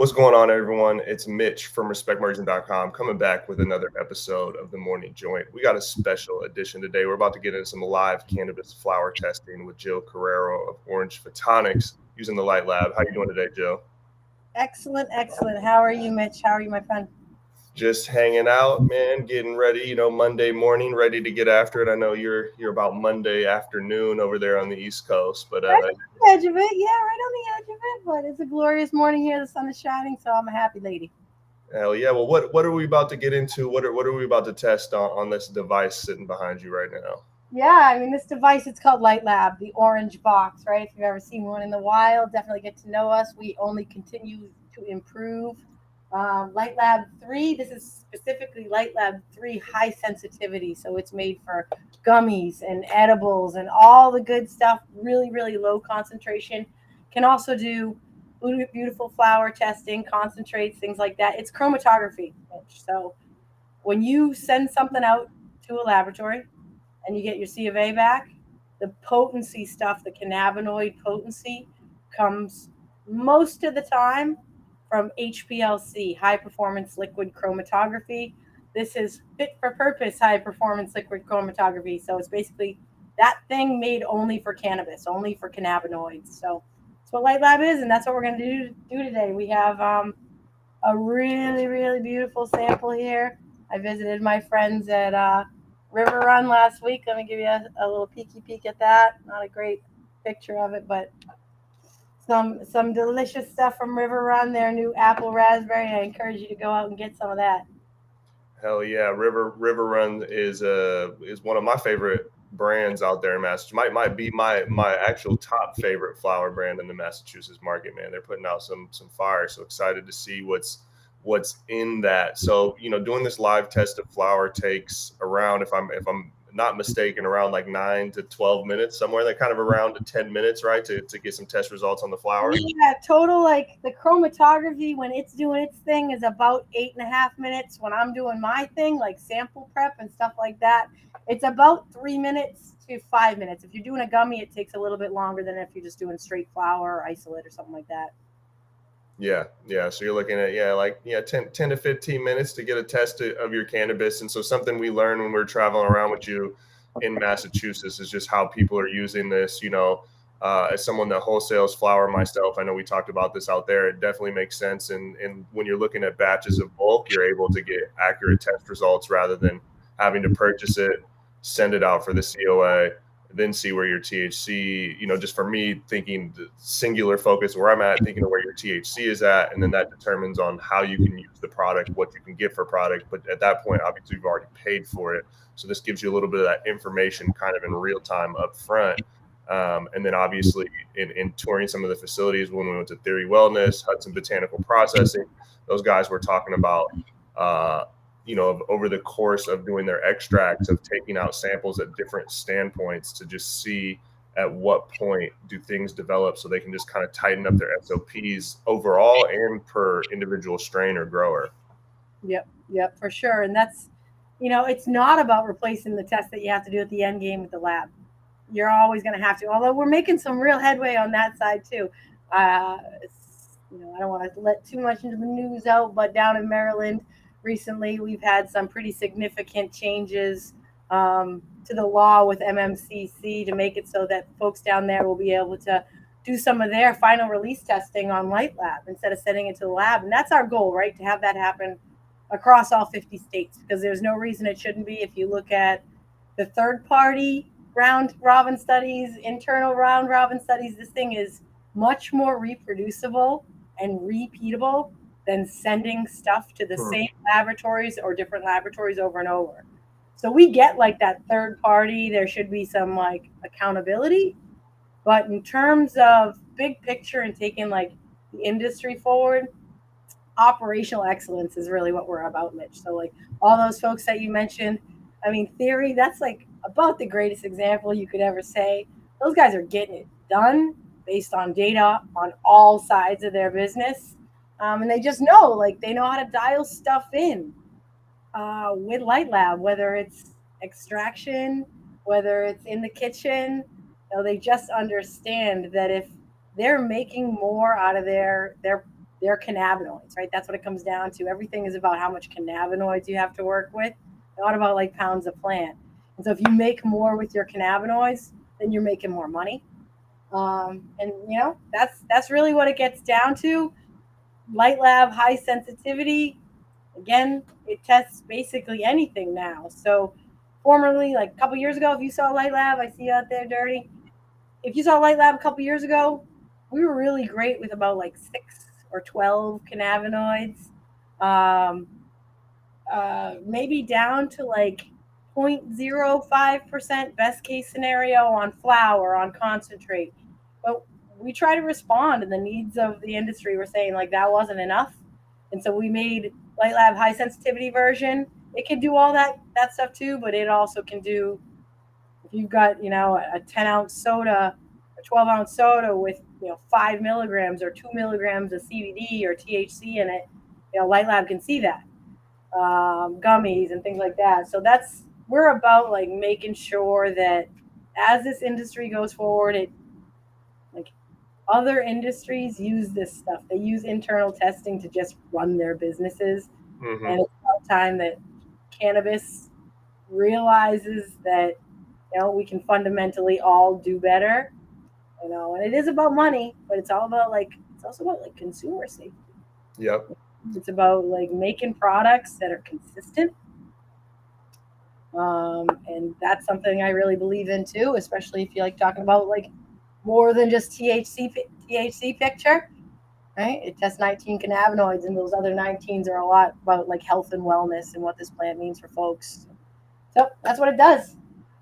What's going on, everyone? It's Mitch from RespectMerchant.com coming back with another episode of The Morning Joint. We got a special edition today. We're about to get into some live cannabis flower testing with Jill Carreiro of Orange Photonics using the LightLab. How you doing today, Jill? Excellent, excellent. How are you, Mitch? How are you, my friend? Just hanging out, man, getting ready, Monday morning, ready to get after it. I know you're about Monday afternoon over there on the East Coast, but Right on the edge of it. Yeah, right on the edge of it. But it's a glorious morning here. The sun is shining, so I'm a happy lady. hell yeah. Well, what are we about to get into? What are we about to test on this device sitting behind you right now? Yeah, I mean, this device, it's called LightLab, the orange box, right? If you've ever seen one in the wild, definitely get to know us. We only continue to improve. LightLab 3, this is specifically LightLab 3 high sensitivity. So it's made for gummies and edibles and all the good stuff, really, really low concentration. Can also do beautiful flower testing, concentrates, things like that. It's chromatography, Mitch. So when you send something out to a laboratory, and you get your C of A back, the potency stuff, the cannabinoid potency, comes most of the time from HPLC, high performance liquid chromatography. This is fit for purpose high performance liquid chromatography. So it's basically that thing made only for cannabis, only for cannabinoids. So that's what LightLab is, and that's what we're going to do today. We have a really, really beautiful sample here. I visited my friends at River Run last week. Let me give you a little peeky peek at that. Not a great picture of it, but some delicious stuff from River Run. Their new apple raspberry. I encourage you to go out and get some of that. Hell yeah, River Run is one of my favorite brands out there in Massachusetts. Might be my actual top favorite flower brand in the Massachusetts market, man. They're putting out some fire. So excited to see what's in that. So, doing this live test of flower takes around, if I'm not mistaken, around like 9 to 12 minutes, somewhere that kind of around to 10 minutes, right? To get some test results on the flower. Yeah, total, like the chromatography when it's doing its thing is about 8.5 minutes. When I'm doing my thing, like sample prep and stuff like that, it's about 3 minutes to 5 minutes. If you're doing a gummy, it takes a little bit longer than if you're just doing straight flower or isolate or something like that. Yeah. So you're looking at, 10 to 15 minutes to get a test of your cannabis. And so something we learned when we were traveling around with you in Massachusetts is just how people are using this, as someone that wholesales flower myself. I know we talked about this out there. It definitely makes sense. And when you're looking at batches of bulk, you're able to get accurate test results rather than having to purchase it, send it out for the COA, then see where your THC, just for me thinking the singular focus where I'm at, thinking of where your THC is at, and then that determines on how you can use the product, what you can get for product. But at that point, obviously, you've already paid for it. So this gives you a little bit of that information kind of in real time up front. And then obviously in touring some of the facilities, when we went to Theory Wellness, Hudson Botanical Processing, those guys were talking about, over the course of doing their extracts, of taking out samples at different standpoints to just see at what point do things develop so they can just kind of tighten up their SOPs overall and per individual strain or grower. Yep, for sure. And that's, it's not about replacing the test that you have to do at the end game with the lab. You're always going to have to, although we're making some real headway on that side too. I don't want to let too much into the news out, but down in Maryland recently, we've had some pretty significant changes to the law with MMCC to make it so that folks down there will be able to do some of their final release testing on LightLab instead of sending it to the lab. And that's our goal, right? To have that happen across all 50 states, because there's no reason it shouldn't be. If you look at the third party round robin studies, internal round robin studies, this thing is much more reproducible and repeatable than sending stuff to the same laboratories or different laboratories over and over. So we get like that third party, there should be some like accountability. But in terms of big picture and taking like the industry forward, operational excellence is really what we're about, Mitch. So like all those folks that you mentioned, I mean, Theory, that's like about the greatest example you could ever say. Those guys are getting it done based on data on all sides of their business. And they just know, like, they know how to dial stuff in with LightLab, whether it's extraction, whether it's in the kitchen. They just understand that if they're making more out of their they're cannabinoids, right? That's what it comes down to. Everything is about how much cannabinoids you have to work with, not about like pounds of plant. And so if you make more with your cannabinoids, then you're making more money. And that's really what it gets down to. LightLab high sensitivity. Again, it tests basically anything now. So formerly, like a couple years ago, if you saw LightLab, I see you out there, Dirty. If you saw LightLab a couple years ago, we were really great with about like 6 or 12 cannabinoids. Um, maybe down to like 0.05% best case scenario on flour, on concentrate. But we try to respond, and the needs of the industry were saying like that wasn't enough. And so we made LightLab high sensitivity version. It can do all that stuff too, but it also can do, if you've got, a 10-ounce soda, a 12-ounce soda with, 5 milligrams or 2 milligrams of CBD or THC in it, LightLab can see that. Gummies and things like that. So we're about like making sure that as this industry goes forward, like other industries use this stuff. They use internal testing to just run their businesses. Mm-hmm. And it's about time that cannabis realizes that, we can fundamentally all do better, and it is about money, but it's also about like consumer safety. Yep. It's about like making products that are consistent. And that's something I really believe in too, especially if you like talking about like more than just THC picture, right? It tests 19 cannabinoids, and those other 19s are a lot about like health and wellness and what this plant means for folks. So that's what it does.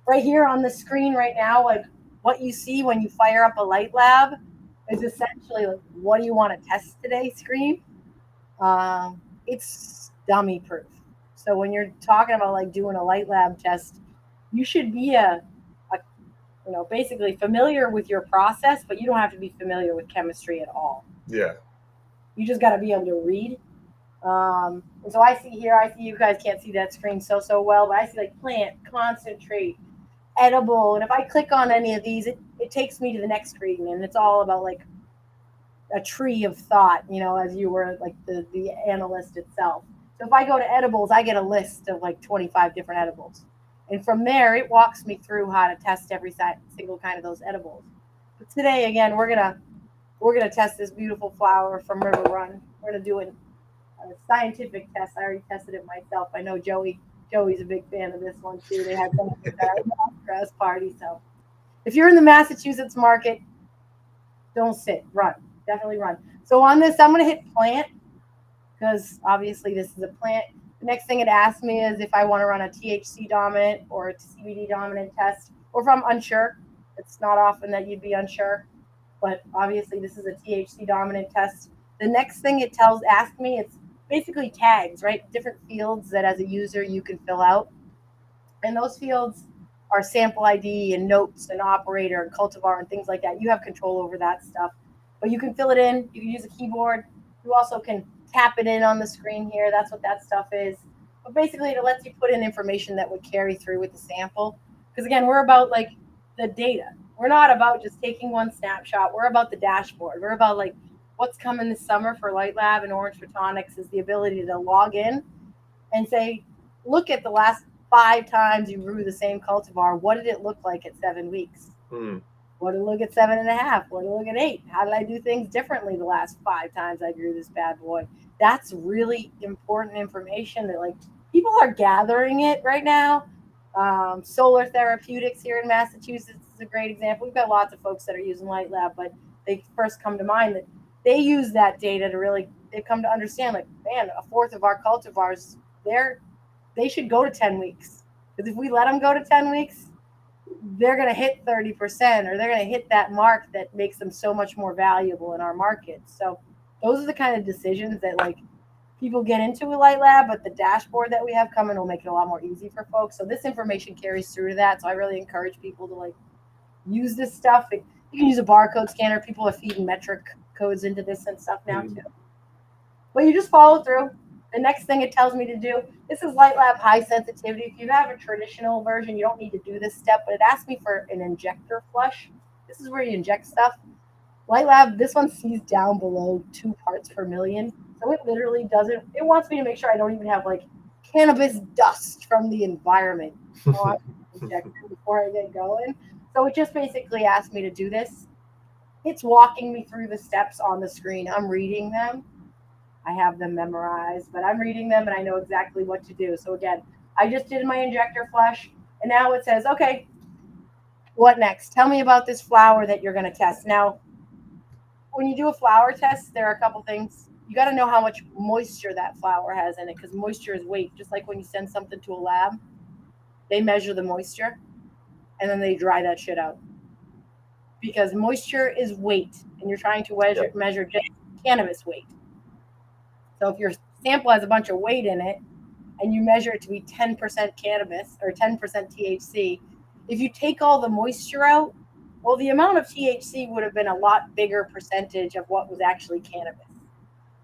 Right here on the screen right now, like what you see when you fire up a LightLab is essentially like, what do you want to test today screen. It's dummy proof. So when you're talking about like doing a LightLab test, you should be basically familiar with your process, but you don't have to be familiar with chemistry at all. Yeah. You just got to be able to read. And so I see you guys can't see that screen so well, but I see like plant, concentrate, edible. And if I click on any of these, it takes me to the next screen, and it's all about like a tree of thought, as you were like the analyst itself. So if I go to edibles, I get a list of like 25 different edibles. And from there, it walks me through how to test every single kind of those edibles. But today, again, we're gonna test this beautiful flower from River Run. We're gonna do a scientific test. I already tested it myself. I know Joey's a big fan of this one too. They had some at our press party. So if you're in the Massachusetts market, don't sit, run. Definitely run. So on this, I'm going to hit plant, because obviously this is a plant. The next thing it asks me is if I want to run a THC dominant or a CBD dominant test, or if I'm unsure. It's not often that you'd be unsure, but obviously this is a THC dominant test. The next thing it asks me, it's basically tags, right? Different fields that as a user you can fill out. And those fields are sample ID and notes and operator and cultivar and things like that. You have control over that stuff. But you can fill it in. You can use a keyboard. You also can tap it in on the screen here. That's what that stuff is. But basically, it lets you put in information that would carry through with the sample. Because again, we're about like the data. We're not about just taking one snapshot. We're about the dashboard. We're about like what's coming this summer for LightLab and Orange Photonics is the ability to log in and say, look at the last 5 times you grew the same cultivar. What did it look like at 7 weeks? What did it look at 7.5? What did it look at 8? How did I do things differently the last 5 times I grew this bad boy? That's really important information that like people are gathering it right now. Solar Therapeutics here in Massachusetts is a great example. We've got lots of folks that are using LightLab, but they first come to mind that they use that data to really, they come to understand like, man, a fourth of our cultivars, they should go to 10 weeks. Because if we let them go to 10 weeks, they're going to hit 30%, or they're going to hit that mark that makes them so much more valuable in our market. So those are the kind of decisions that like people get into with LightLab, but the dashboard that we have coming will make it a lot more easy for folks. So this information carries through to that. So I really encourage people to like use this stuff. You can use a barcode scanner. People are feeding metric codes into this and stuff now too. But you just follow through. The next thing it tells me to do, this is LightLab high sensitivity. If you have a traditional version, you don't need to do this step, but it asks me for an injector flush. This is where you inject stuff. LightLab, this one sees down below 2 parts per million. So it literally doesn't, it wants me to make sure I don't even have like cannabis dust from the environment on the injector before I get going. So it just basically asked me to do this. It's walking me through the steps on the screen. I'm reading them. I have them memorized, but I'm reading them and I know exactly what to do. So again, I just did my injector flush and now it says, okay, what next? Tell me about this flower that you're going to test. Now, when you do a flower test, there are a couple things. You got to know how much moisture that flower has in it because moisture is weight. Just like when you send something to a lab, they measure the moisture and then they dry that shit out because moisture is weight and you're trying to measure just cannabis weight. So if your sample has a bunch of weight in it and you measure it to be 10% cannabis or 10% THC, if you take all the moisture out, well, the amount of THC would have been a lot bigger percentage of what was actually cannabis.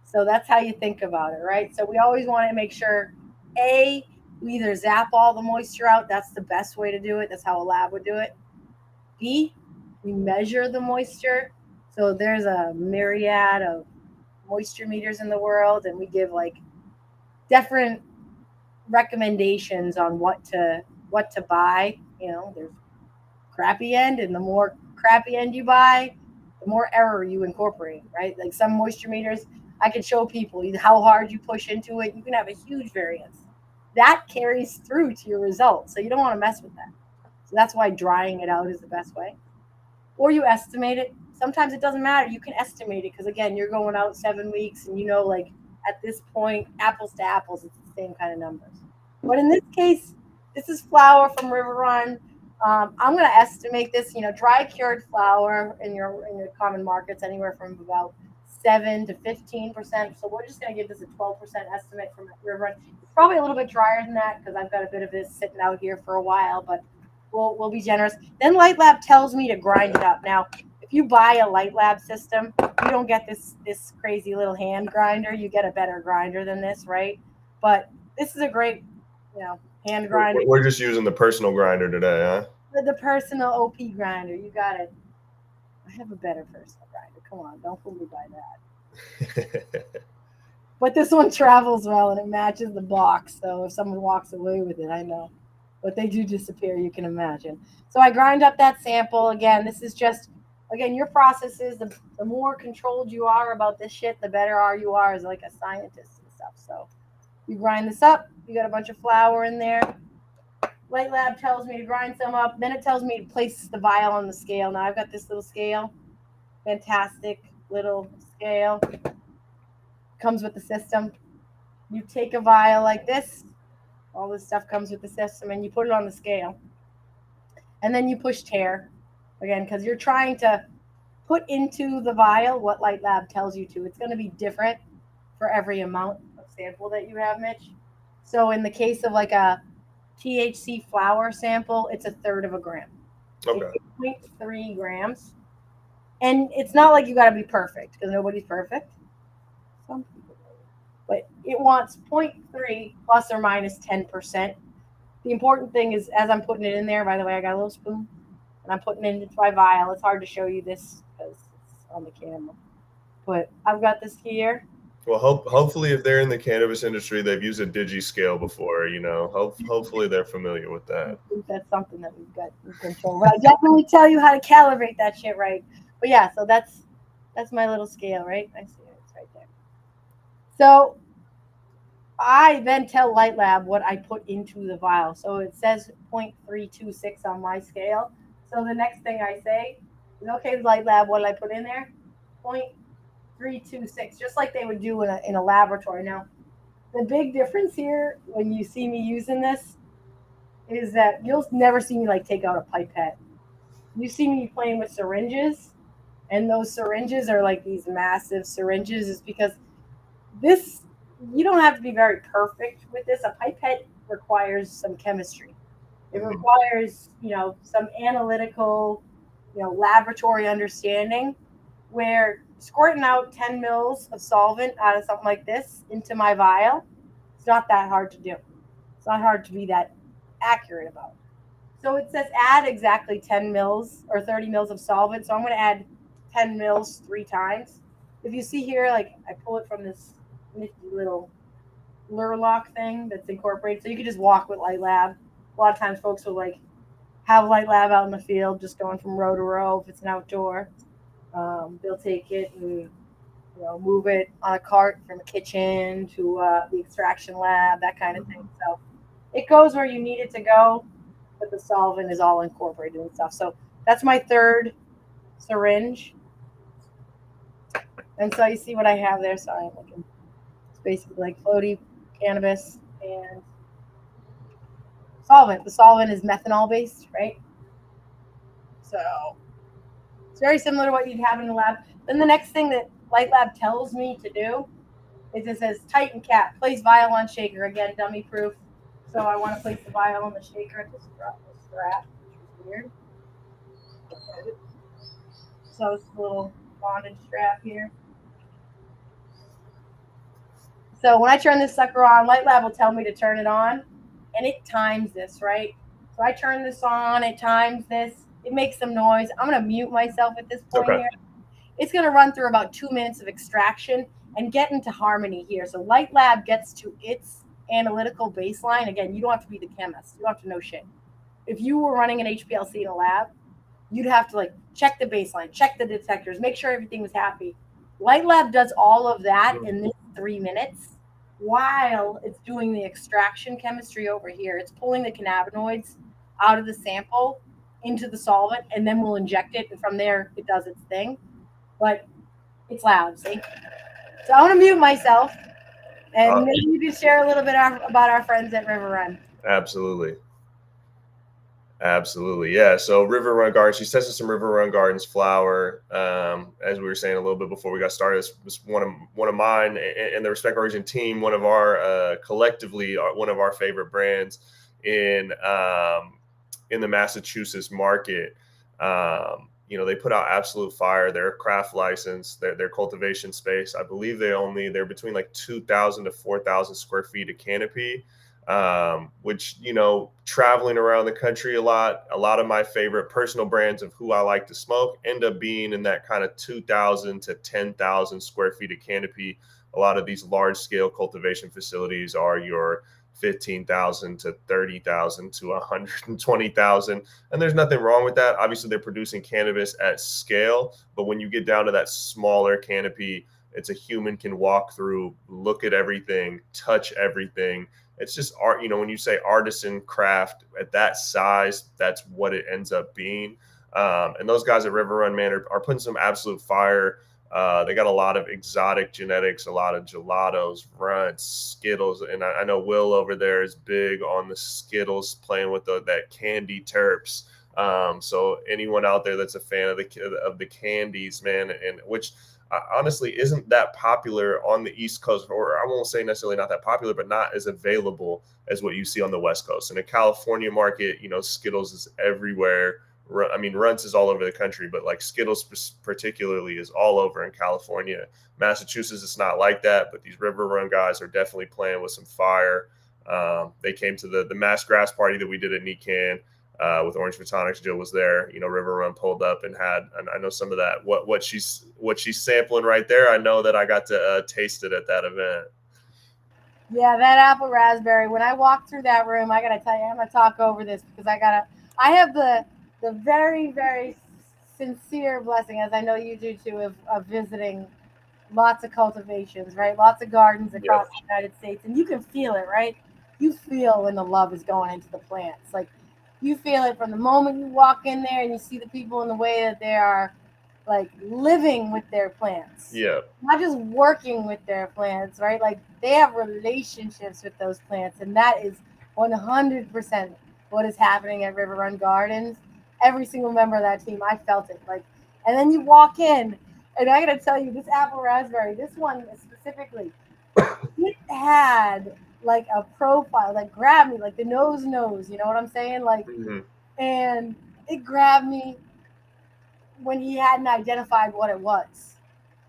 So that's how you think about it, right? So we always want to make sure, A, we either zap all the moisture out. That's the best way to do it. That's how a lab would do it. B, we measure the moisture. So there's a myriad of moisture meters in the world, and we give like different recommendations on what to buy. You know, there's crappy end, and the more crappy end you buy, the more error you incorporate, right? Like some moisture meters, I can show people how hard you push into it. You can have a huge variance. That carries through to your results. So you don't want to mess with that. So that's why drying it out is the best way. Or you estimate it. Sometimes it doesn't matter. You can estimate it because, again, you're going out 7 weeks and you know, like at this point, apples to apples, it's the same kind of numbers. But in this case, this is flour from River Run. I'm going to estimate this, dry cured flour in your common markets anywhere from about 7 to 15%. So we're just going to give this a 12% estimate from River Run. It's probably a little bit drier than that because I've got a bit of this sitting out here for a while, but we'll be generous. Then LightLab tells me to grind it up. Now, if you buy a LightLab system, you don't get this crazy little hand grinder. You get a better grinder than this, right? But this is a great, hand grinder. We're just using the personal grinder today, huh? The personal OP grinder. You got it. I have a better personal grinder. Come on, don't fool me by that. But this one travels well and it matches the box. So if someone walks away with it, I know. But they do disappear, you can imagine. So I grind up that sample. Again, this is just, your processes, the more controlled you are about this shit, the better you are as like a scientist and stuff. So you grind this up. You got a bunch of flour in there. LightLab tells me to grind some up. Then it tells me to place the vial on the scale. Now I've got this little scale. Fantastic little scale. Comes with the system. You take a vial like this. All this stuff comes with the system, and you put it on the scale. And then you push tare. Again, because you're trying to put into the vial what LightLab tells you to. It's going to be different for every amount of sample that you have, Mitch. So in the case of like a THC flower sample, it's 1/3 of a gram. Okay. It's 0.3 grams. And it's not like you got to be perfect because nobody's perfect. Some people do. But it wants 0.3 plus or minus 10%. The important thing is, as I'm putting it in there, by the way, I got a little spoon and I'm putting it into my vial. It's hard to show you this because it's on the camera. But I've got this here. Well, hopefully, if they're in the cannabis industry, they've used a digi-scale before. Hopefully they're familiar with that. I think that's something that we've got in control. But I definitely tell you how to calibrate that shit right. But yeah, so that's my little scale, right? I see it. It's right there. So I then tell LightLab what I put into the vial. So it says 0.326 on my scale. So the next thing I say is, okay, LightLab, what did I put in there? 0.326, just like they would do in a laboratory. Now, the big difference here when you see me using this is that you'll never see me like take out a pipette. You see me playing with syringes, and those syringes are like these massive syringes. Is because this, you don't have to be very perfect with this. A pipette requires some chemistry. It requires, some analytical, laboratory understanding, where squirting out 10 mils of solvent out of something like this into my vial, it's not that hard to do. It's not hard to be that accurate about it. So it says add exactly 10 mils or 30 mils of solvent. So I'm going to add 10 mils 3 times. If you see here, like I pull it from this nifty little lure lock thing that's incorporated, so you can just walk with LightLab. A lot of times folks will like have LightLab out in the field, just going from row to row if it's an outdoor. They'll take it and move it on a cart from the kitchen to the extraction lab, that kind of thing. So it goes where you need it to go, but the solvent is all incorporated and stuff. So that's my third syringe. And so you see what I have there. Sorry, I'm looking. It's basically like floaty cannabis and solvent. The solvent is methanol based, right? So it's very similar to what you'd have in the lab. Then the next thing that LightLab tells me to do is it says tighten cap, place vial on shaker. Again, dummy proof. So I want to place the vial on the shaker at the strap, which is weird. So it's a little bondage strap here. So when I turn this sucker on, LightLab will tell me to turn it on, and it times this, right? So I turn this on, it times this, it makes some noise. I'm going to mute myself at this point here. It's going to run through about 2 minutes of extraction and get into harmony here. So LightLab gets to its analytical baseline. Again, you don't have to be the chemist. You don't have to know shit. If you were running an HPLC in a lab, you'd have to like check the baseline, check the detectors, make sure everything was happy. LightLab does all of that in this 3 minutes while it's doing the extraction chemistry over here. It's pulling the cannabinoids out of the sample into the solvent, and then we'll inject it, and from there it does its thing. But it's loud, see? So I want to mute myself, and maybe you can share a little bit about our friends at River Run. Absolutely. Yeah. So River Run Gardens, she tested some River Run Gardens flower. As we were saying a little bit before we got started, this was one of mine and the Respect Origin team, one of our collectively one of our favorite brands in the Massachusetts market. They put out absolute fire. Their craft license, their cultivation space, I believe they're between like 2,000 to 4,000 square feet of canopy. Which, traveling around the country a lot of my favorite personal brands of who I like to smoke end up being in that kind of 2,000 to 10,000 square feet of canopy. A lot of these large scale cultivation facilities are your 15,000 to 30,000 to 120,000. And there's nothing wrong with that. Obviously, they're producing cannabis at scale. But when you get down to that smaller canopy, it's a human can walk through, look at everything, touch everything. It's just art. When you say artisan craft at that size, that's what it ends up being. And those guys at River Run, man, are putting some absolute fire. They got a lot of exotic genetics, a lot of gelatos, runts, Skittles. And I know Will over there is big on the Skittles, playing with that candy terps. So anyone out there that's a fan of the candies, man, and which honestly isn't that popular on the East Coast, or I won't say necessarily not that popular, but not as available as what you see on the West Coast. In the California market, Skittles is everywhere. I mean, Runts is all over the country, but like Skittles particularly is all over in California. Massachusetts, it's not like that, but these River Run guys are definitely playing with some fire. They came to the Mass Grass party that we did at NECAN. With Orange Photonics, Jill was there. River Run pulled up and I know some of that. What she's sampling right there. I know that I got to taste it at that event. Yeah, that apple raspberry. When I walk through that room, I gotta tell you, I'm gonna talk over this because I have the very, very sincere blessing, as I know you do too, of visiting lots of cultivations, right? Lots of gardens across the United States, and you can feel it, right? You feel when the love is going into the plants, like. You feel it from the moment you walk in there and you see the people in the way that they are like living with their plants. Yeah. Not just working with their plants, right? Like they have relationships with those plants. And that is 100% what is happening at River Run Gardens. Every single member of that team, I felt it. And then you walk in, and I gotta tell you, this apple raspberry, this one specifically, it had like a profile that grabbed me, like the nose, you know what I'm saying? And it grabbed me when he hadn't identified what it was.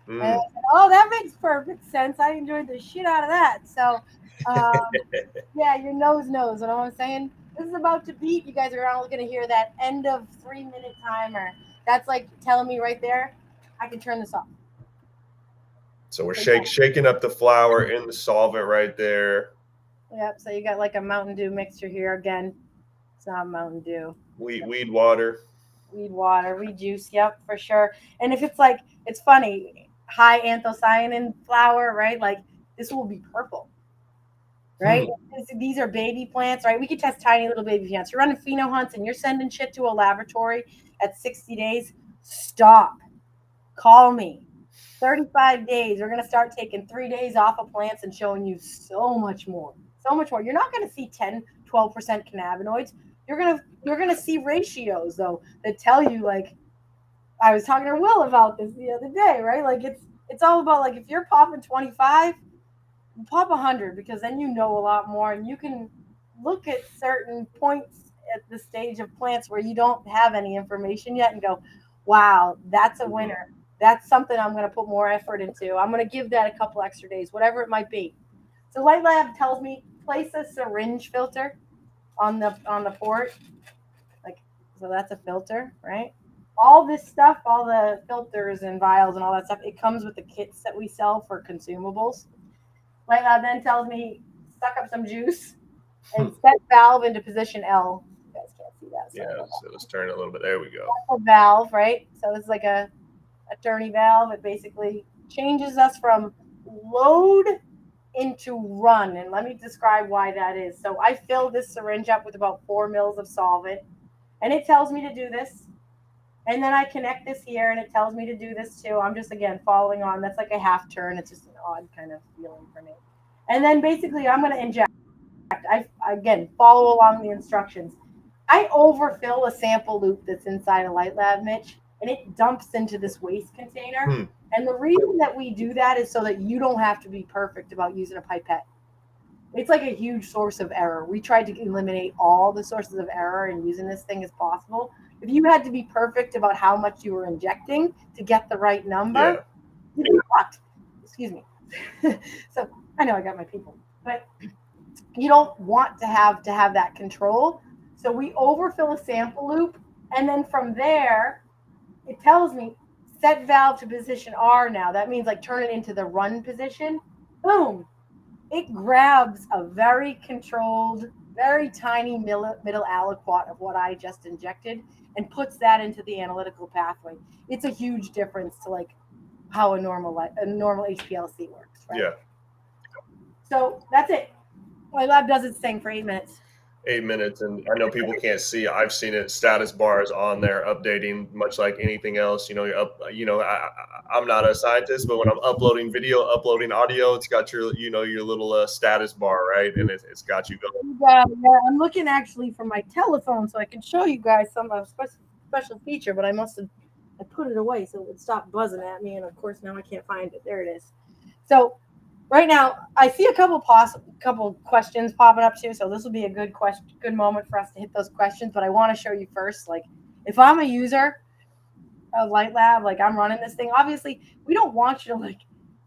And I said, oh, that makes perfect sense. I enjoyed the shit out of that. So, yeah, your nose, you know what I'm saying? This is about to beat. You guys are all going to hear that end of 3 minute timer. That's like telling me right there, I can turn this off. So we're shaking up the flour in the solvent right there. Yep. So you got like a Mountain Dew mixture here. Again, it's not Mountain Dew. Weed water. Weed water, weed juice. Yep, for sure. And if it's like, it's funny, high anthocyanin flour, right? Like this will be purple, right? These are baby plants, right? We could test tiny little baby plants. You're running pheno hunts and you're sending shit to a laboratory at 60 days. Stop. Call me. 35 days. We're going to start taking 3 days off of plants and showing you so much more. So much more. You're not going to see 10, 12% cannabinoids. You're going to see ratios though that tell you, like, I was talking to Will about this the other day, right? Like it's all about, like, if you're popping 25, pop 100, because then you know a lot more and you can look at certain points at the stage of plants where you don't have any information yet and go, wow, that's a winner. That's something I'm going to put more effort into. I'm going to give that a couple extra days, whatever it might be. So LightLab tells me place a syringe filter on the port. Like, so that's a filter, right? All this stuff, all the filters and vials and all that stuff, it comes with the kits that we sell for consumables. LightLab then tells me suck up some juice and set valve into position L. You guys can't see that. Yeah, so let's turn it a little bit. There we go. That's a valve, right? So it's like a turny valve. It basically changes us from load into run. And let me describe why that is. So I fill this syringe up with about 4 mils of solvent, and it tells me to do this. And then I connect this here, and it tells me to do this too. I'm just, again, following on. That's like a half turn. It's just an odd kind of feeling for me. And then basically I'm going to inject. I, again, follow along the instructions. I overfill a sample loop that's inside a LightLab, Mitch, and it dumps into this waste container. And the reason that we do that is so that you don't have to be perfect about using a pipette. It's like a huge source of error. We tried to eliminate all the sources of error in using this thing as possible. If you had to be perfect about how much you were injecting to get the right number, you'd be fucked. Excuse me. So I know I got my people, but you don't want to have that control. So we overfill a sample loop, and then from there, it tells me set valve to position R now. That means, like, turn it into the run position. Boom. It grabs a very controlled, very tiny middle aliquot of what I just injected and puts that into the analytical pathway. It's a huge difference to, like, how a normal HPLC works, right? Yeah. So that's it. LightLab does its thing for 8 minutes. 8 minutes, and I know people can't see. I've seen it. Status bars on there, updating, much like anything else. You know, you're up. You know, I'm not a scientist, but when I'm uploading video, uploading audio, it's got your, you know, your little status bar, right? And it's got you going. Yeah, I'm looking actually from my telephone so I can show you guys some special feature, but I put it away so it would stop buzzing at me, and of course now I can't find it. There it is. So right now, I see a couple questions popping up too, so this will be a good moment for us to hit those questions. But I want to show you first, like, if I'm a user of LightLab, like, I'm running this thing. Obviously, we don't want you to, like,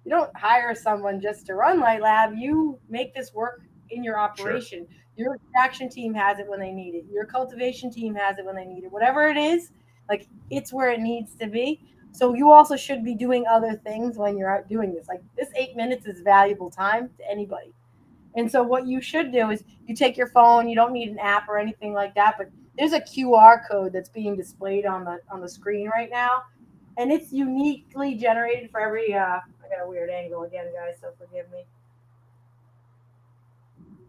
you don't hire someone just to run LightLab. You make this work in your operation. Sure. Your extraction team has it when they need it. Your cultivation team has it when they need it. Whatever it is, like, it's where it needs to be. So you also should be doing other things when you're out doing this. Like, this 8 minutes is valuable time to anybody. And so what you should do is you take your phone. You don't need an app or anything like that, but there's a QR code that's being displayed on the screen right now, and it's uniquely generated for every. I got a weird angle again, guys, so forgive me.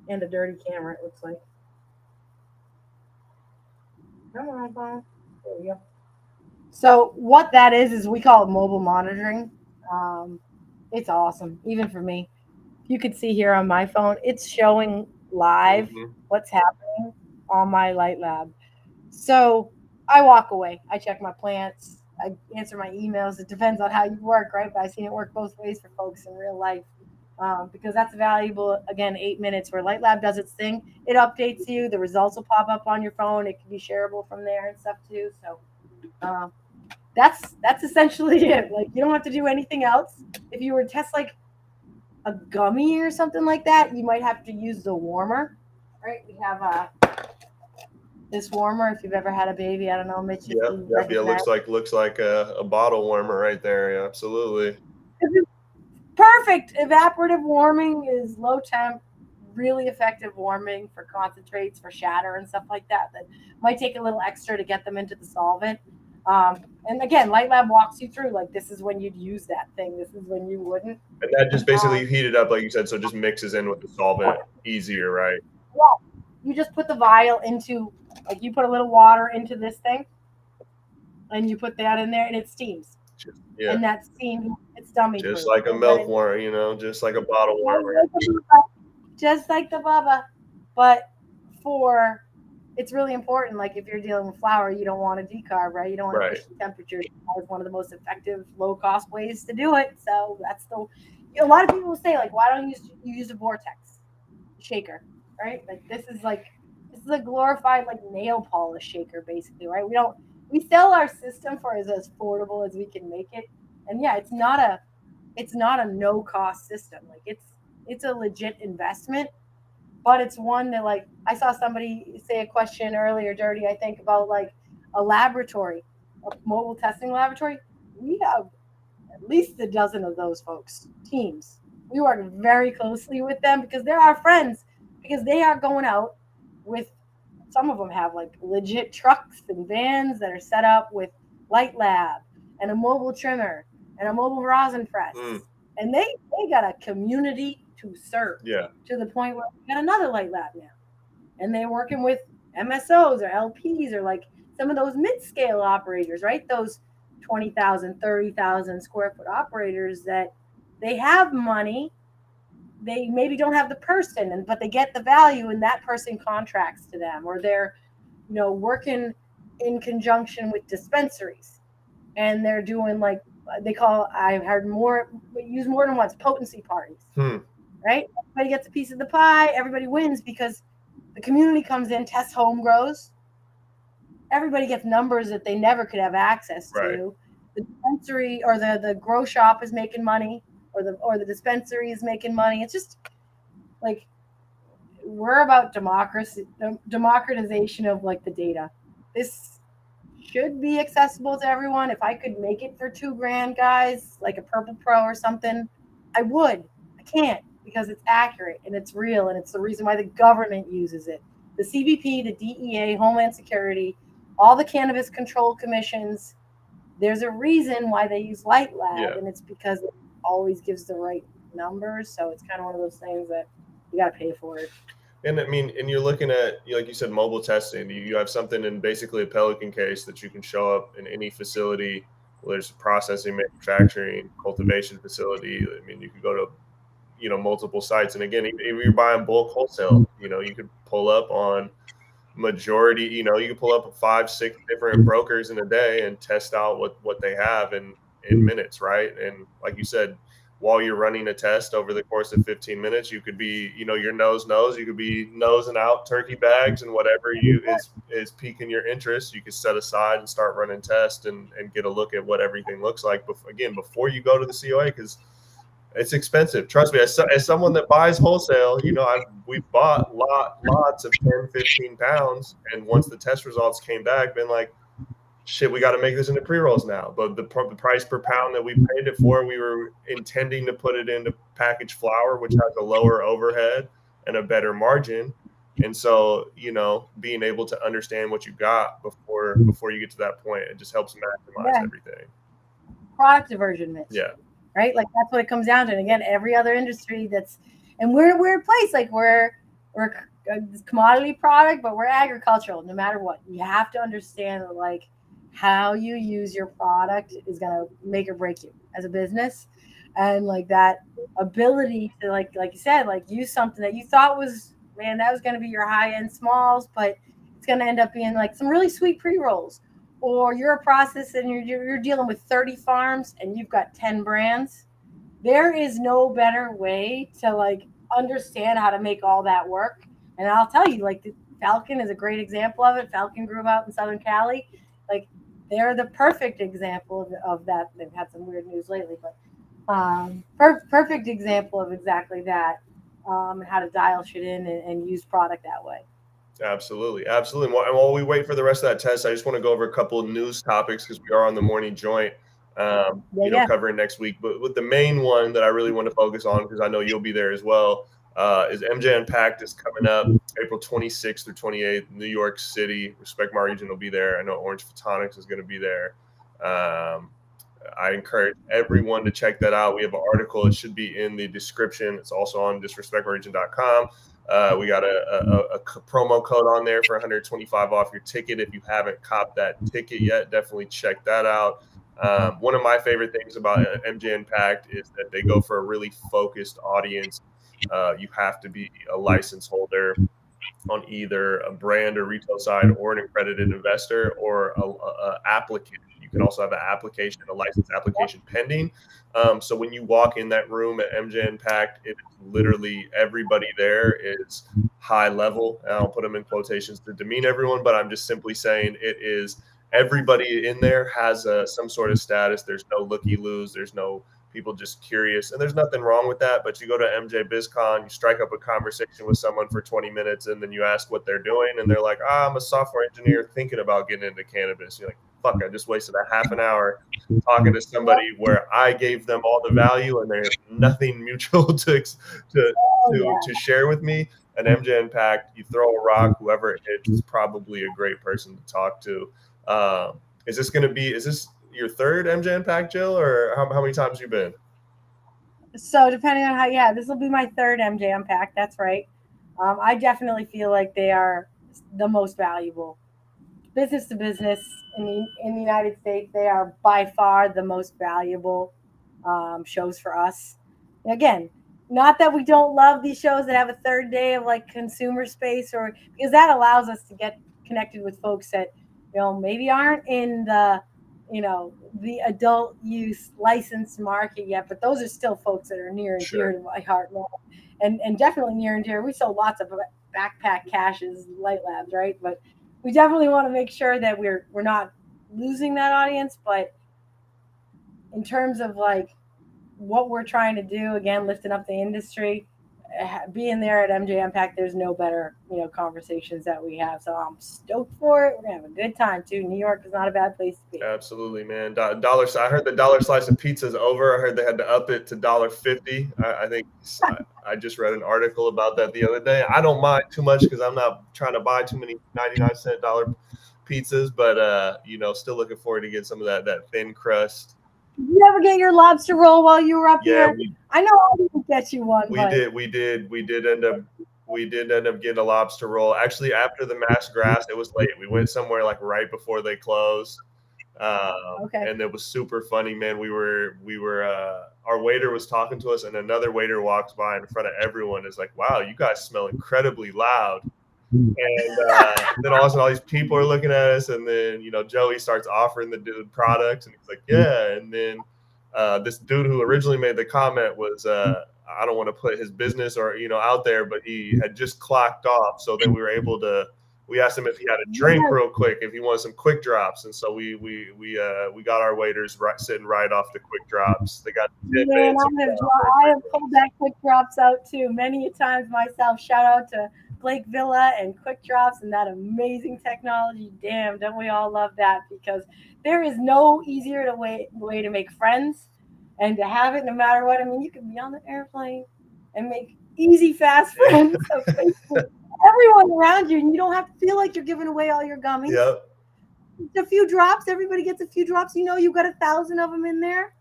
And a dirty camera, it looks like. Come on, phone. There we go. So what that is we call it mobile monitoring. It's awesome, even for me. You could see here on my phone, it's showing live what's happening on my LightLab. So I walk away. I check my plants. I answer my emails. It depends on how you work, right? But I've seen it work both ways for folks in real life, because that's valuable. Again, 8 minutes where LightLab does its thing. It updates you. The results will pop up on your phone. It can be shareable from there and stuff too. So that's essentially it. Like, you don't have to do anything else. If you were to test like a gummy or something like that, you might have to use the warmer, right? We have This warmer, if you've ever had a baby, I don't know, Mitch, if Yep, you yep. Yeah, recognize. looks like a bottle warmer right there. Yeah, absolutely. Perfect. Evaporative warming is low temp, really effective warming for concentrates, for shatter and stuff like that. That might take a little extra to get them into the solvent. And again, LightLab walks you through like this is when you'd use that thing. This is when you wouldn't. And that just basically heat it up, like you said, so it just mixes in with the solvent easier, right? Well, you just put the vial into, like you put a little water into this thing, and you put that in there, and it steams. Yeah. And that steam, it's dummy Just proof. like a milk warmer, just like a bottle warmer. Just like the bubba, but for it's really important. Like if you're dealing with flour, you don't want to decarb, right? You don't want to push the temperature. It's one of the most effective, low cost ways to do it. So that's the. A lot of people will say like, why don't you use a vortex shaker, right? Like this is a glorified like nail polish shaker, basically, right? We sell our system for as affordable as we can make it, and yeah, it's not a no cost system. Like it's a legit investment, but it's one that like I saw somebody say a question earlier, Dirty, I think about like a laboratory, a mobile testing laboratory. We have at least a dozen of those folks, teams. We work very closely with them because they're our friends, because they are going out with, some of them have like legit trucks and vans that are set up with LightLab and a mobile trimmer and a mobile rosin press. And they got a community to serve to the point where we got another LightLab now. And they're working with MSOs or LPs or like some of those mid-scale operators, right? Those 20,000, 30,000 square foot operators that they have money, they maybe don't have the person, but they get the value, and that person contracts to them, or they're working in conjunction with dispensaries, and they're doing like I've heard use more than once potency parties, right? Everybody gets a piece of the pie, everybody wins because the community comes in, tests home grows. Everybody gets numbers that they never could have access to. The dispensary or the grow shop is making money, or the dispensary is making money. It's just like we're about democratization of like the data. This should be accessible to everyone. If I could make it for $2,000, guys, like a Purple Pro or something, I would. I can't because it's accurate and it's real, and it's the reason why the government uses it. The CBP, the DEA, Homeland Security, all the cannabis control commissions. There's a reason why they use LightLab, and it's because it always gives the right numbers. So it's kind of one of those things that you got to pay for it. And I mean, and you're looking at, like you said, mobile testing. You have something in basically a Pelican case that you can show up in any facility, whether it's a processing, manufacturing, cultivation facility. I mean, you could go to, multiple sites. And again, if you're buying bulk wholesale, you could pull up on majority, you could pull up 5-6 different brokers in a day and test out what they have in minutes, right? And like you said, while you're running a test over the course of 15 minutes, you could be, your nose, you could be nosing out turkey bags and whatever is piquing your interest. You could set aside and start running tests and get a look at what everything looks like. But again, before you go to the COA, because it's expensive. Trust me, as someone that buys wholesale, we've bought lots of 10, 15 pounds. And once the test results came back, been like, shit, we got to make this into pre-rolls now. But the price per pound that we paid it for, we were intending to put it into packaged flour, which has a lower overhead and a better margin. And so, being able to understand what you got before you get to that point, it just helps maximize everything. Product diversion, Mitch. Yeah. Right? Like that's what it comes down to. And again, every other industry and we're a place like we're a commodity product, but we're agricultural no matter what. You have to understand that like how you use your product is going to make or break you as a business. And like that ability to like you said, like use something that you thought was, man, that was going to be your high end smalls, but it's going to end up being like some really sweet pre-rolls. Or you're a process and you're dealing with 30 farms and you've got 10 brands. There is no better way to like understand how to make all that work. And I'll tell you, like the Falcon is a great example of it. Falcon grew out in Southern Cali. Like they're the perfect example of that. They've had some weird news lately, but perfect example of exactly that. How to dial shit in and use product that way. Absolutely. And while we wait for the rest of that test, I just want to go over a couple of news topics because we are on the morning joint, covering next week. But with the main one that I really want to focus on, because I know you'll be there as well, is MJ Unpacked is coming up April 26th through 28th, New York City. Respect My Region will be there. I know Orange Photonics is going to be there. I encourage everyone to check that out. We have an article. It should be in the description. It's also on disrespectmyregion.com. We got a promo code on there for 125 off your ticket. If you haven't copped that ticket yet, definitely check that out. One of my favorite things about MJ Impact is that they go for a really focused audience. You have to be a license holder on either a brand or retail side, or an accredited investor, or a applicant. You can also have an application, a license application pending. So when you walk in that room at MJ Impact, it is literally everybody there is high level. I'll put them in quotations to demean everyone, but I'm just simply saying it is everybody in there has some sort of status. There's no looky-loos. There's no people just curious, and there's nothing wrong with that. But you go to MJ BizCon, you strike up a conversation with someone for 20 minutes, and then you ask what they're doing, and they're like, I'm a software engineer thinking about getting into cannabis. You're like, fuck, I just wasted a half an hour talking to somebody where I gave them all the value and they have nothing mutual to share with me. An MJ Impact, you throw a rock, whoever it hits is probably a great person to talk to. Is this your third MJ Impact, Jill, or how many times you been? So depending on this will be my third MJ Unpacked. That's right. I definitely feel like they are the most valuable. Business to business in the United States, they are by far the most valuable shows for us. Again, not that we don't love these shows that have a third day of like consumer space, or because that allows us to get connected with folks that maybe aren't in the the adult use licensed market yet, but those are still folks that are near and dear to my heart, and definitely near and dear. We sold lots of backpack caches, LightLabs, right? But we definitely want to make sure that we're not losing that audience. But in terms of like what we're trying to do, again, lifting up the industry, being there at MJ Impact, there's no better, conversations that we have. So I'm stoked for it. We're gonna have a good time too. New York is not a bad place to be. Absolutely, man. I heard the dollar slice of pizza is over. I heard they had to up it to $1.50. I think I just read an article about that the other day. I don't mind too much because I'm not trying to buy too many 99-cent dollar pizzas, but still looking forward to get some of that thin crust. Did you ever get your lobster roll while you were up here? I know I didn't get you one. We did end up getting a lobster roll. Actually, after the mass grass, it was late. We went somewhere like right before they closed. And it was super funny, man. We were our waiter was talking to us, and another waiter walks by in front of everyone, is like, wow, you guys smell incredibly loud. And then all of a sudden all these people are looking at us, and then Joey starts offering the dude products, and he's like, yeah. And then this dude who originally made the comment was I don't want to put his business or out there, but he had just clocked off. So then we asked him if he had a drink real quick, if he wanted some quick drops, and so we got our waiters sitting right off the quick drops. They got 10 minutes. I have pulled that quick drops out too many a times myself. Shout out to Blake Villa and Quick Drops and that amazing technology. Damn, don't we all love that? Because there is no easier way to make friends and to have it no matter what. I mean, you can be on the airplane and make easy, fast friends. Everyone around you, and you don't have to feel like you're giving away all your gummies. Yep. A few drops. Everybody gets a few drops. You've got 1,000 of them in there.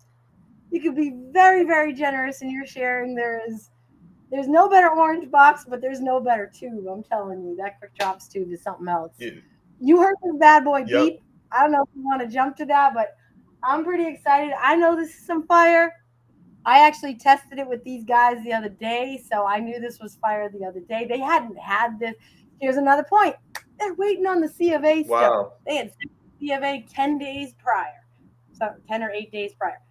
You could be very, very generous in your sharing. There's no better orange box, but there's no better tube. I'm telling you, that Quick Drops tube is something else. Yeah. You heard the bad boy beep. I don't know if you want to jump to that, but I'm pretty excited. I know this is some fire. I actually tested it with these guys the other day, so I knew this was fire the other day. They hadn't had this. Here's another point. They're waiting on the C of A still. Wow. They had C of A 10 days prior. So 10 or 8 days prior.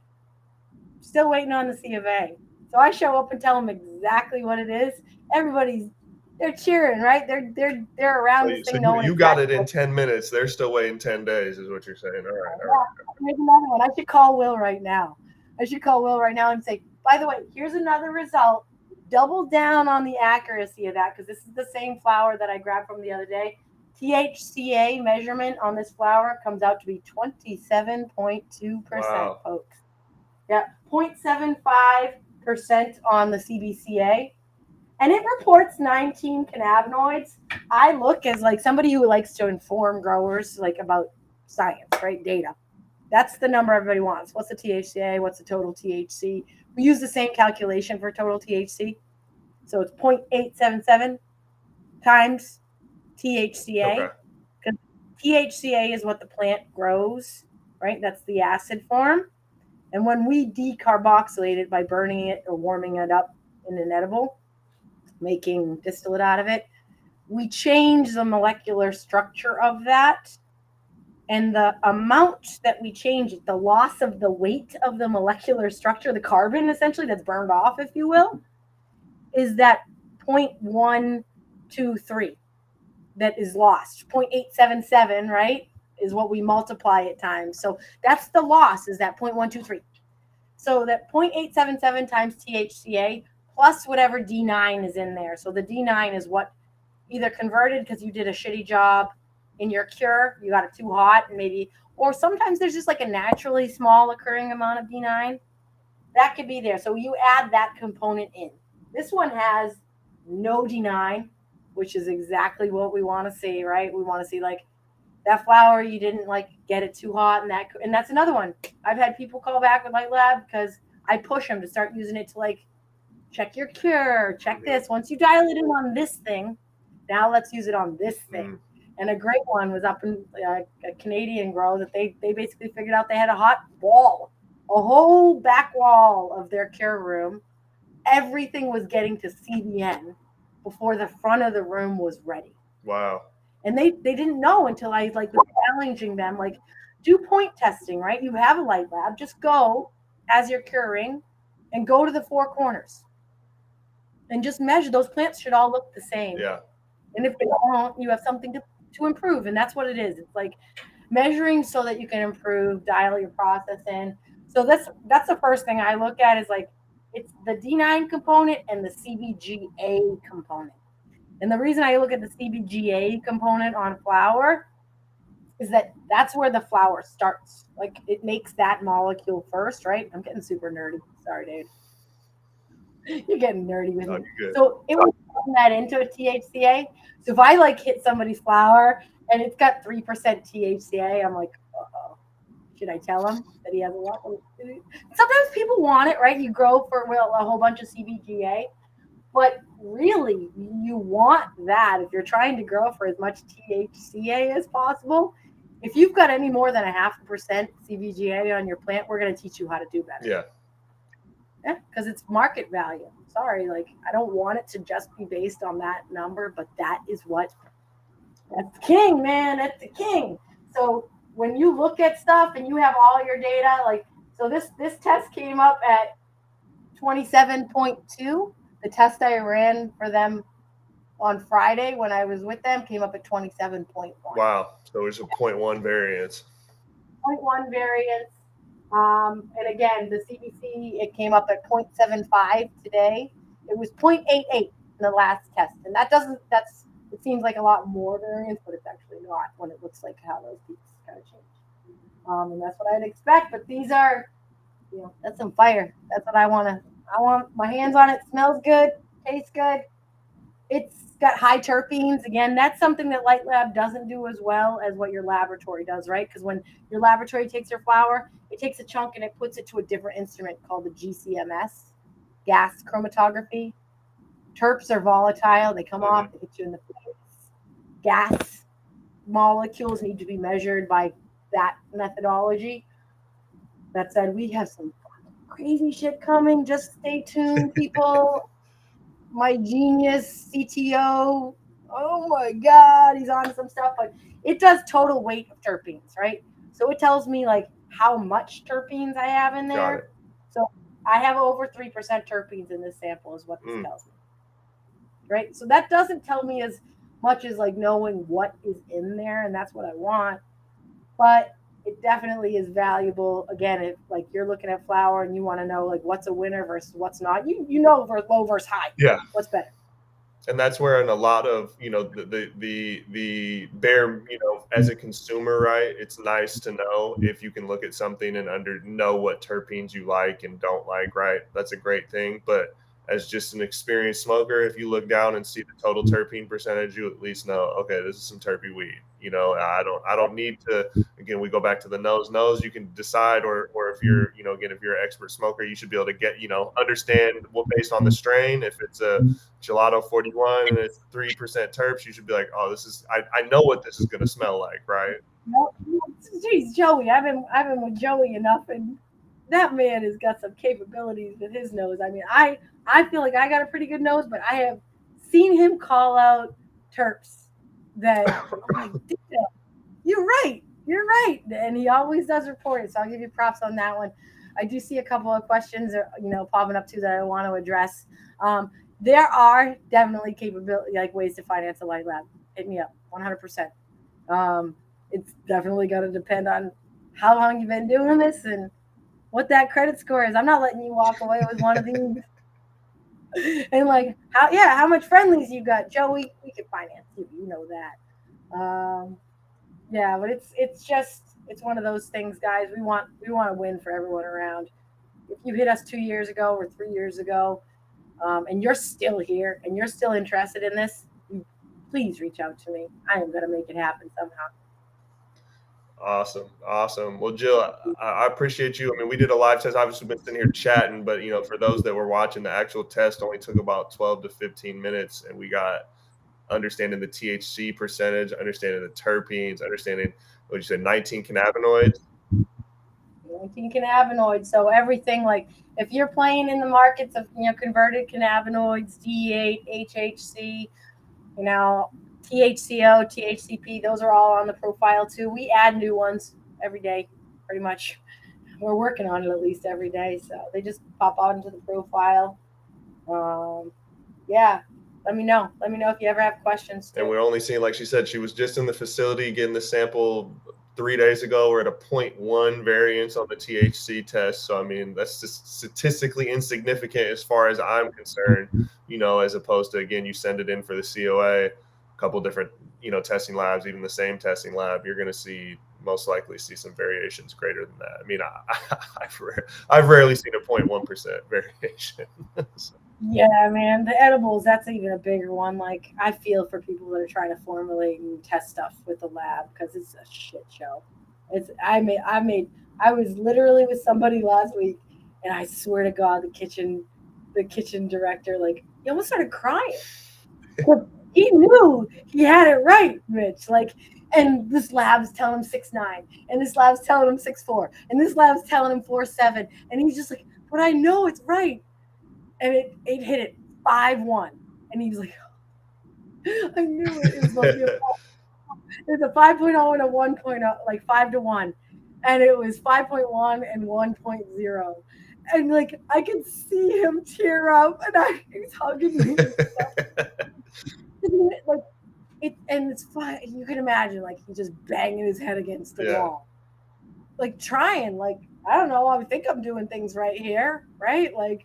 Still waiting on the C of A. So I show up and tell them exactly what it is. They're cheering, right? They're around this thing. You got it in 10 minutes. They're still waiting 10 days, is what you're saying. All right. Here's another one. I should call Will right now. And say, by the way, here's another result double down on the accuracy of that, because this is the same flower that I grabbed from the other day. THCA measurement on this flower comes out to be 27.2%, Wow. folks. Yeah, 0.75% on the CBCA. And it reports 19 cannabinoids. I look as like somebody who likes to inform growers like about science, right? Data. That's the number everybody wants. What's the THCA? What's the total THC? We use the same calculation for total THC. So it's 0.877 times THCA. Okay. Because THCA is what the plant grows, right? That's the acid form. And when we decarboxylate it by burning it or warming it up in an edible, making distillate out of it, we change the molecular structure of that. And the amount that we change it, the loss of the weight of the molecular structure, the carbon essentially that's burned off, if you will, is that 0.123 that is lost. 0.877, right, is what we multiply it times. So that's the loss, is that 0.123. So that 0.877 times THCA plus whatever D9 is in there. So the D9 is what either converted because you did a shitty job in your cure, you got it too hot, and maybe, or sometimes there's just like a naturally small occurring amount of D9 that could be there. So you add that component in. This one has no D9, which is exactly what we want to see, right? We want to see like that flower, you didn't like get it too hot, and that's another one. I've had people call back with LightLab because I push them to start using it to like check your cure, check this. Once you dial it in on this thing, now let's use it on this thing. And a great one was up in a Canadian grow that they basically figured out they had a hot wall, a whole back wall of their cure room. Everything was getting to CBN before the front of the room was ready. Wow. And they didn't know until I like was challenging them, like, do point testing, right? You have a LightLab, just go as you're curing and go to the four corners and just measure. Those plants should all look the same. Yeah. And if they don't, you have something to improve. And that's what it is. It's like measuring so that you can improve, dial your process in. So that's the first thing I look at is like, it's the D9 component and the CBGA component. And the reason I look at the CBGA component on flower is that that's where the flower starts. Like it makes that molecule first, right? I'm getting super nerdy. Sorry, dude. You're getting nerdy with me. So it would turn that into a THCA. So if I like hit somebody's flower and it's got 3% THCA, I'm like, uh-oh. Should I tell him that he has a lot? Sometimes people want it, right? You grow for a whole bunch of CBGA, but really you want that if you're trying to grow for as much THCA as possible. If you've got any more than 0.5% CBGA on your plant, we're going to teach you how to do better. Yeah. Yeah, because it's market value. Sorry, like I don't want it to just be based on that number, but that's the king, man. That's the king. So when you look at stuff and you have all your data, like, so this test came up at 27.2. The test I ran for them on Friday when I was with them came up at 27.1. Wow. So there's a 0.1 variance. 0.1 variance. And again, the CBC, it came up at 0.75 today. It was 0.88 in the last test. And it seems like a lot more variance, but it's actually not when it looks like how those peaks kind of change. And that's what I'd expect. But these are, that's some fire. That's what I want my hands on it. Smells good, tastes good. It's got high terpenes. Again, that's something that LightLab doesn't do as well as what your laboratory does, right? Because when your laboratory takes your flower, it takes a chunk and it puts it to a different instrument called the GCMS, gas chromatography. Terps are volatile. They come off, they hit you in the face. Gas molecules need to be measured by that methodology. That said, we have some crazy shit coming. Just stay tuned, people. My genius CTO, oh my God, he's on some stuff, but it does total weight of terpenes, right? So it tells me like how much terpenes I have in there. So I have over 3% terpenes in this sample is what this tells me, right? So that doesn't tell me as much as like knowing what is in there, and that's what I want. But it definitely is valuable. Again, if like you're looking at flower and you want to know like what's a winner versus what's not, you know low versus high. Yeah. What's better? And that's where in a lot of, you know, the bare, you know, as a consumer, right, it's nice to know if you can look at something and know what terpenes you like and don't like, right? That's a great thing. But as just an experienced smoker, if you look down and see the total terpene percentage, you at least know, okay, this is some terpene weed. You know, I don't need to, again, we go back to the nose, you can decide, or if you're, you know, again, if you're an expert smoker, you should be able to get, you know, understand what based on the strain, if it's a Gelato 41 and it's 3% terps, you should be like, oh, this is, I know what this is going to smell like, right? No, geez, Joey, I've been with Joey enough, and that man has got some capabilities with his nose. I mean, I feel like I got a pretty good nose, but I have seen him call out terps that I'm like, damn, you're right, and he always does report it. So I'll give you props on that one. I do see a couple of questions, you know, popping up too that I want to address. There are definitely capability, like ways to finance a LightLab. Hit me up, 100%. It's definitely going to depend on how long you've been doing this and what that credit score is. I'm not letting you walk away with one of these. And like how much friendlies you got, Joey? We can finance you know that. Yeah, but it's one of those things, guys. We want to win for everyone around. If you hit us 2 years ago or 3 years ago, and you're still here and you're still interested in this, please reach out to me. I am going to make it happen somehow. Awesome. Well, Jill, I appreciate you. I mean, we did a live test. Obviously, we've been sitting here chatting, but you know, for those that were watching, the actual test only took about 12 to 15 minutes, and we got understanding the THC percentage, understanding the terpenes, understanding what you said, 19 cannabinoids. 19 cannabinoids. So everything, like if you're playing in the markets of, you know, converted cannabinoids, D8, HHC, you know, THCO, THCP, those are all on the profile too. We add new ones every day, pretty much. We're working on it at least every day. So they just pop out into the profile. Yeah. Let me know. Let me know if you ever have questions too. And we're only seeing, like she said, she was just in the facility getting the sample 3 days ago. We're at a 0.1 variance on the THC test. So, I mean, that's just statistically insignificant as far as I'm concerned, you know, as opposed to, again, you send it in for the COA, a couple different, you know, testing labs, even the same testing lab, you're going to most likely see some variations greater than that. I mean, I've rarely seen a 0.1% variation. So. Yeah, man, the edibles, that's even a bigger one. Like, I feel for people that are trying to formulate and test stuff with the lab because it's a shit show. I was literally with somebody last week, and I swear to God, the kitchen director, like, he almost started crying. He knew he had it right, Mitch. Like, and this lab's telling him 6'9", and this lab's telling him 6'4", and this lab's telling him 4'7", and he's just like, but I know it's right. And it hit it 5-1, and he was like, I knew it. It was supposed to be a 5.0 and a 1.0, like 5-1, and it was 5.1 and 1.0, and like I could see him tear up, and he was hugging me. Like and it's fine. You can imagine, like he's just banging his head against the wall, like trying, like I don't know. I think I'm doing things right here, right? Like.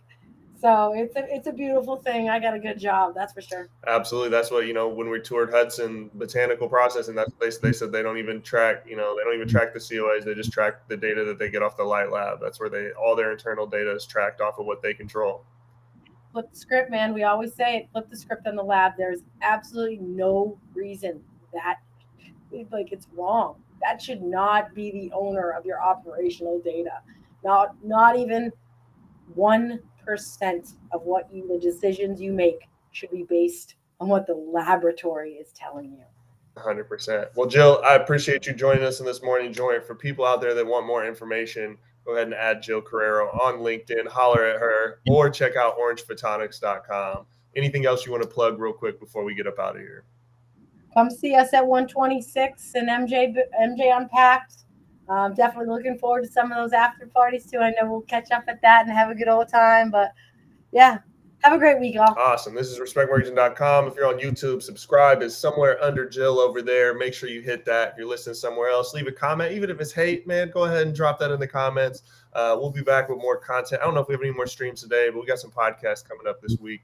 So it's a beautiful thing. I got a good job, that's for sure. Absolutely. That's what, you know, when we toured Hudson Botanical Processing, that's what they said they don't even track, you know, they don't even track the COAs. They just track the data that they get off the LightLab. That's where all their internal data is tracked off of what they control. Flip the script, man. We always say it, flip the script on the lab. There's absolutely no reason that like it's wrong. That should not be the owner of your operational data. Not even 1% of the decisions you make should be based on what the laboratory is telling you. 100%. Well, Jill, I appreciate you joining us in this morning joint. For people out there that want more information, go ahead and add Jill Carreiro on LinkedIn, holler at her, or check out orangephotonics.com. Anything else you want to plug real quick before we get up out of here? Come see us at 126 and MJ Unpacked. Definitely looking forward to some of those after parties too. I know we'll catch up at that and have a good old time. But yeah, Have a great week, all. Awesome. This is respectmortgaging.com. If you're on YouTube, subscribe is somewhere under Jill over there. Make sure you hit that. If you're listening somewhere else, leave a comment. Even if it's hate, man, go ahead and drop that in the comments. We'll be back with more content. I don't know if we have any more streams today, but we got some podcasts coming up this week.